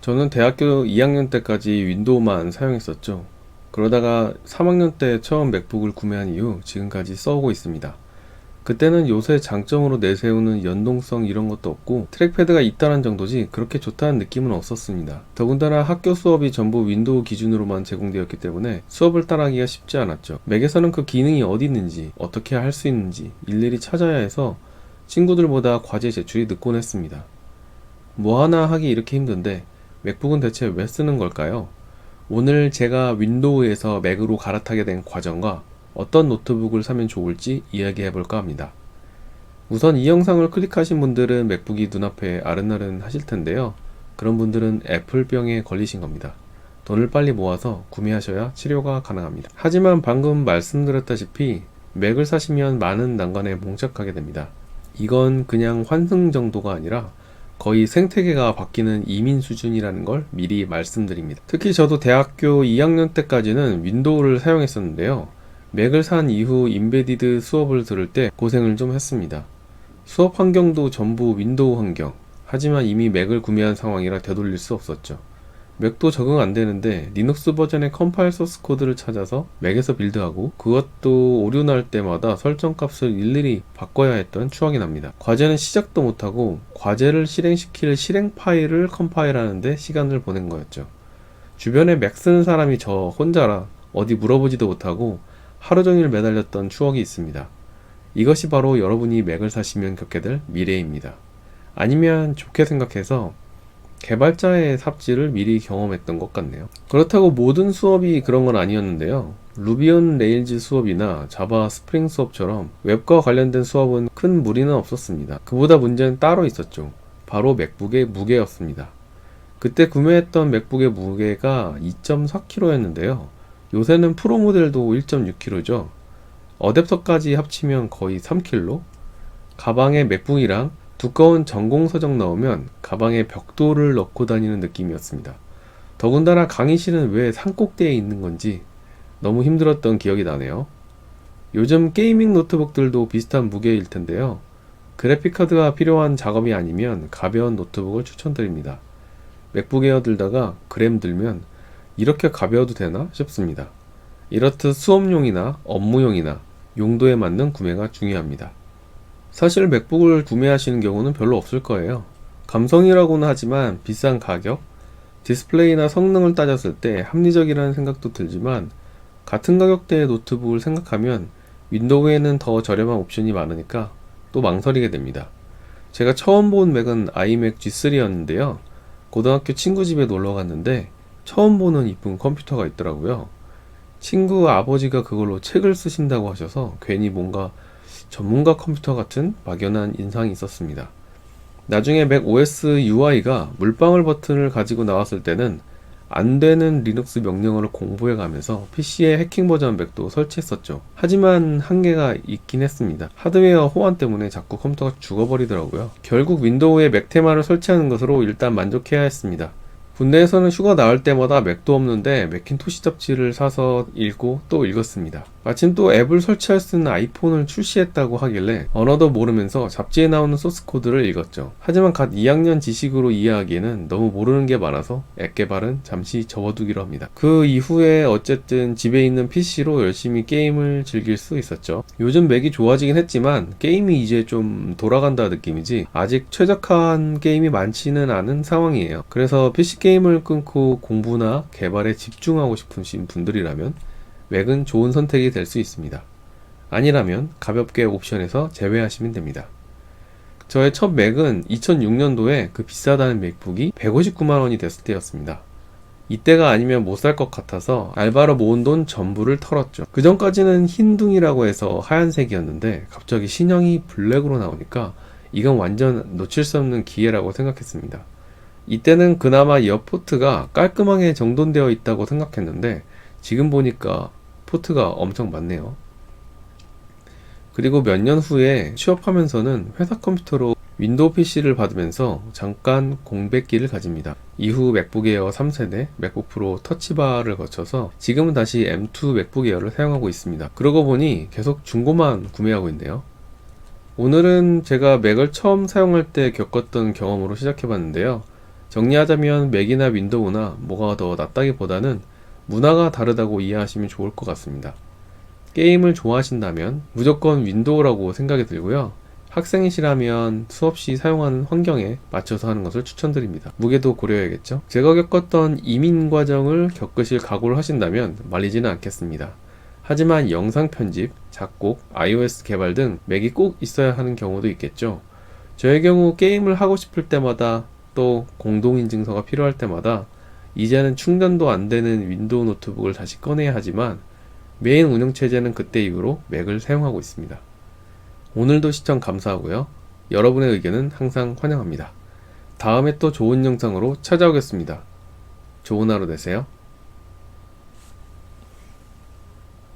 저는 대학교 2학년 때까지 윈도우만 사용했었죠. 그러다가 3학년 때 처음 맥북을 구매한 이후 지금까지 써오고 있습니다. 그때는 요새 장점으로 내세우는 연동성 이런 것도 없고 트랙패드가 있다는 정도지 그렇게 좋다는 느낌은 없었습니다. 더군다나 학교 수업이 전부 윈도우 기준으로만 제공되었기 때문에 수업을 따라하기가 쉽지 않았죠. 맥에서는 그 기능이 어디 있는지 어떻게 할 수 있는지 일일이 찾아야 해서 친구들보다 과제 제출이 늦곤 했습니다. 뭐 하나 하기 이렇게 힘든데 맥북은 대체 왜 쓰는 걸까요? 오늘 제가 윈도우에서 맥으로 갈아타게 된 과정과 어떤 노트북을 사면 좋을지 이야기해 볼까 합니다. 우선 이 영상을 클릭하신 분들은 맥북이 눈앞에 아른아른 하실 텐데요. 그런 분들은 애플병에 걸리신 겁니다. 돈을 빨리 모아서 구매하셔야 치료가 가능합니다. 하지만 방금 말씀드렸다시피 맥을 사시면 많은 난관에 봉착하게 됩니다. 이건 그냥 환승 정도가 아니라 거의 생태계가 바뀌는 이민 수준이라는 걸 미리 말씀드립니다. 특히 저도 대학교 2학년 때까지는 윈도우를 사용했었는데요. 맥을 산 이후 인베디드 수업을 들을 때 고생을 좀 했습니다. 수업 환경도 전부 윈도우 환경. 하지만 이미 맥을 구매한 상황이라 되돌릴 수 없었죠. 맥도 적응 안 되는데 리눅스 버전의 컴파일 소스 코드를 찾아서 맥에서 빌드하고 그것도 오류 날 때마다 설정 값을 일일이 바꿔야 했던 추억이 납니다. 과제는 시작도 못하고 과제를 실행시킬 실행 파일을 컴파일하는데 시간을 보낸 거였죠. 주변에 맥 쓰는 사람이 저 혼자라 어디 물어보지도 못하고 하루 종일 매달렸던 추억이 있습니다. 이것이 바로 여러분이 맥을 사시면 겪게 될 미래입니다. 아니면 좋게 생각해서 개발자의 삽질을 미리 경험했던 것 같네요. 그렇다고 모든 수업이 그런 건 아니었는데요. 루비 온 레일즈 수업이나 자바 스프링 수업처럼 웹과 관련된 수업은 큰 무리는 없었습니다. 그보다 문제는 따로 있었죠. 바로 맥북의 무게였습니다. 그때 구매했던 맥북의 무게가 2.4kg였는데요. 요새는 프로 모델도 1.6kg죠. 어댑터까지 합치면 거의 3kg? 가방에 맥북이랑 두꺼운 전공 서적 넣으면 가방에 벽돌을 넣고 다니는 느낌이었습니다. 더군다나 강의실은 왜 산꼭대에 있는 건지 너무 힘들었던 기억이 나네요. 요즘 게이밍 노트북들도 비슷한 무게일 텐데요. 그래픽카드가 필요한 작업이 아니면 가벼운 노트북을 추천드립니다. 맥북 에어 들다가 그램 들면 이렇게 가벼워도 되나 싶습니다. 이렇듯 수업용이나 업무용이나 용도에 맞는 구매가 중요합니다. 사실 맥북을 구매하시는 경우는 별로 없을 거예요. 감성이라고는 하지만 비싼 가격, 디스플레이나 성능을 따졌을 때 합리적이라는 생각도 들지만 같은 가격대의 노트북을 생각하면 윈도우에는 더 저렴한 옵션이 많으니까 또 망설이게 됩니다. 제가 처음 본 맥은 아이맥 G3였는데요. 고등학교 친구 집에 놀러 갔는데 처음 보는 이쁜 컴퓨터가 있더라고요. 친구 아버지가 그걸로 책을 쓰신다고 하셔서 괜히 뭔가 전문가 컴퓨터 같은 막연한 인상이 있었습니다. 나중에 맥 OS UI가 물방울 버튼을 가지고 나왔을 때는 안 되는 리눅스 명령어를 공부해 가면서 PC에 해킹 버전 맥도 설치했었죠. 하지만 한계가 있긴 했습니다. 하드웨어 호환 때문에 자꾸 컴퓨터가 죽어버리더라고요. 결국 윈도우에 맥 테마를 설치하는 것으로 일단 만족해야 했습니다. 군대에서는 휴가 나올 때마다 맥도 없는데 맥킨토시 잡지를 사서 읽고 또 읽었습니다. 마침 또 앱을 설치할 수 있는 아이폰을 출시했다고 하길래 언어도 모르면서 잡지에 나오는 소스 코드를 읽었죠. 하지만 갓 2학년 지식으로 이해하기에는 너무 모르는 게 많아서 앱 개발은 잠시 접어두기로 합니다. 그 이후에 어쨌든 집에 있는 PC로 열심히 게임을 즐길 수 있었죠. 요즘 맥이 좋아지긴 했지만 게임이 이제 좀 돌아간다 느낌이지 아직 최적화한 게임이 많지는 않은 상황이에요. 그래서 PC 게임을 끊고 공부나 개발에 집중하고 싶으신 분들이라면 맥은 좋은 선택이 될 수 있습니다. 아니라면 가볍게 옵션에서 제외하시면 됩니다. 저의 첫 맥은 2006년도에 그 비싸다는 맥북이 159만원이 됐을 때였습니다. 이때가 아니면 못 살 것 같아서 알바로 모은 돈 전부를 털었죠. 그 전까지는 흰둥이라고 해서 하얀색이었는데 갑자기 신형이 블랙으로 나오니까 이건 완전 놓칠 수 없는 기회라고 생각했습니다. 이때는 그나마 이어 포트가 깔끔하게 정돈되어 있다고 생각했는데 지금 보니까 포트가 엄청 많네요. 그리고 몇 년 후에 취업하면서는 회사 컴퓨터로 윈도우 PC를 받으면서 잠깐 공백기를 가집니다. 이후 맥북 에어 3세대, 맥북 프로 터치바를 거쳐서 지금은 다시 M2 맥북 에어를 사용하고 있습니다. 그러고 보니 계속 중고만 구매하고 있네요. 오늘은 제가 맥을 처음 사용할 때 겪었던 경험으로 시작해봤는데요. 정리하자면 맥이나 윈도우나 뭐가 더 낫다기보다는 문화가 다르다고 이해하시면 좋을 것 같습니다. 게임을 좋아하신다면 무조건 윈도우라고 생각이 들고요. 학생이시라면 수업 시 사용하는 환경에 맞춰서 하는 것을 추천드립니다. 무게도 고려해야겠죠? 제가 겪었던 이민 과정을 겪으실 각오를 하신다면 말리지는 않겠습니다. 하지만 영상 편집, 작곡, iOS 개발 등 맥이 꼭 있어야 하는 경우도 있겠죠. 저의 경우 게임을 하고 싶을 때마다 또 공동인증서가 필요할 때마다 이제는 충전도 안 되는 윈도우 노트북을 다시 꺼내야 하지만 메인 운영체제는 그때 이후로 맥을 사용하고 있습니다. 오늘도 시청 감사하고요. 여러분의 의견은 항상 환영합니다. 다음에 또 좋은 영상으로 찾아오겠습니다. 좋은 하루 되세요.